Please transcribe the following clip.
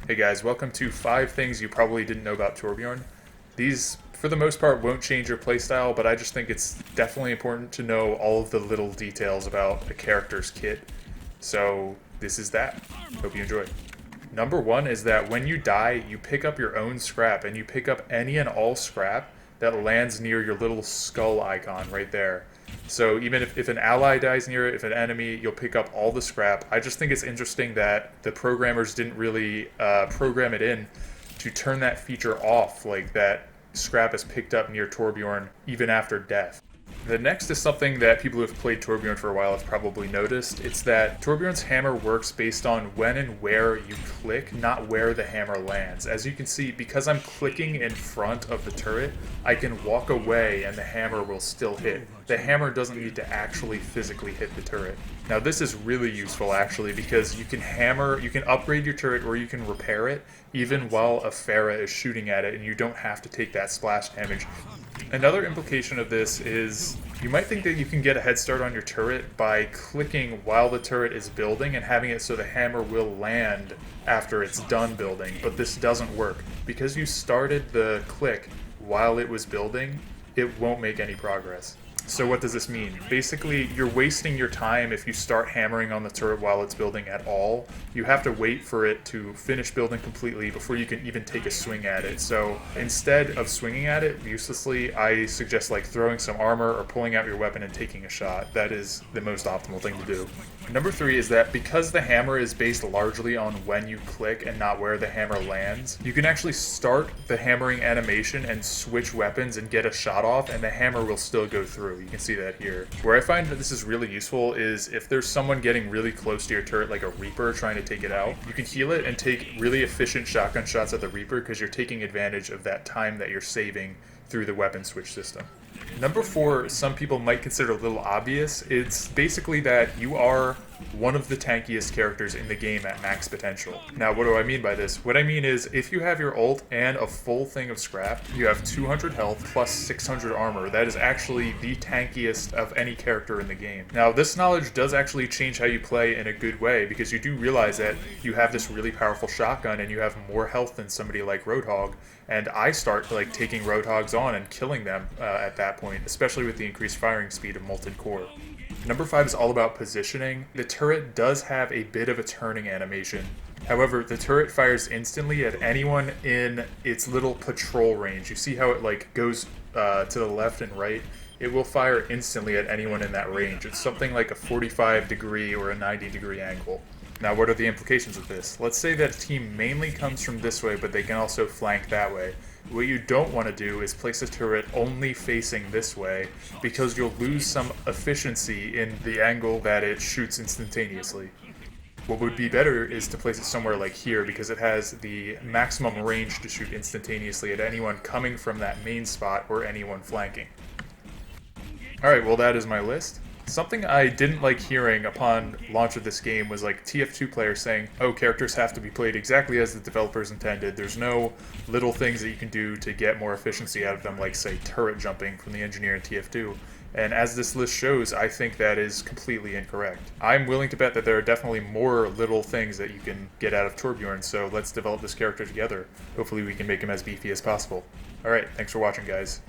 Hey guys, welcome to 5 things you probably didn't know about Torbjorn. These, for the most part, won't change your playstyle, but I just think it's definitely important to know all of the little details about a character's kit. So this is that. Hope you enjoy. Number 1 is that when you die, you pick up your own scrap, and you pick up any and all scrap that lands near your little skull icon right there. So even if an ally dies near it, if an enemy, you'll pick up all the scrap. I just think it's interesting that the programmers didn't really program it in to turn that feature off, like that scrap is picked up near Torbjorn even after death. The next is something that people who have played Torbjorn for a while have probably noticed. It's that Torbjorn's hammer works based on when and where you click, not where the hammer lands. As you can see, because I'm clicking in front of the turret, I can walk away and the hammer will still hit. The hammer doesn't need to actually physically hit the turret. Now this is really useful actually because you can upgrade your turret or you can repair it even while a Pharah is shooting at it and you don't have to take that splash damage. Another implication of this is you might think that you can get a head start on your turret by clicking while the turret is building and having it so the hammer will land after it's done building, but this doesn't work. Because you started the click while it was building, it won't make any progress. So what does this mean? Basically, you're wasting your time if you start hammering on the turret while it's building at all. You have to wait for it to finish building completely before you can even take a swing at it. So instead of swinging at it uselessly, I suggest like throwing some armor or pulling out your weapon and taking a shot. That is the most optimal thing to do. Number 3 is that because the hammer is based largely on when you click and not where the hammer lands, you can actually start the hammering animation and switch weapons and get a shot off and the hammer will still go through. You can see that here. Where I find that this is really useful is if there's someone getting really close to your turret, like a Reaper trying to take it out, you can heal it and take really efficient shotgun shots at the Reaper because you're taking advantage of that time that you're saving through the weapon switch system. Number 4, some people might consider a little obvious. It's basically that you are one of the tankiest characters in the game at max potential. Now, what do I mean by this? What I mean is, if you have your ult and a full thing of scrap, you have 200 health plus 600 armor. That is actually the tankiest of any character in the game. Now, this knowledge does actually change how you play in a good way, because you do realize that you have this really powerful shotgun and you have more health than somebody like Roadhog, and I start like taking Roadhogs on and killing them at that point, especially with the increased firing speed of Molten Core. Number 5 is all about positioning. The turret does have a bit of a turning animation. However, the turret fires instantly at anyone in its little patrol range. You see how it like goes to the left and right? It will fire instantly at anyone in that range. It's something like a 45-degree or a 90-degree angle. Now, what are the implications of this? Let's say that a team mainly comes from this way, but they can also flank that way. What you don't want to do is place a turret only facing this way, because you'll lose some efficiency in the angle that it shoots instantaneously. What would be better is to place it somewhere like here, because it has the maximum range to shoot instantaneously at anyone coming from that main spot or anyone flanking. Alright, well that is my list. Something I didn't like hearing upon launch of this game was like TF2 players saying, oh, characters have to be played exactly as the developers intended. There's no little things that you can do to get more efficiency out of them, like say turret jumping from the engineer in TF2. And as this list shows, I think that is completely incorrect. I'm willing to bet that there are definitely more little things that you can get out of Torbjorn, so let's develop this character together. Hopefully we can make him as beefy as possible. Alright, thanks for watching guys.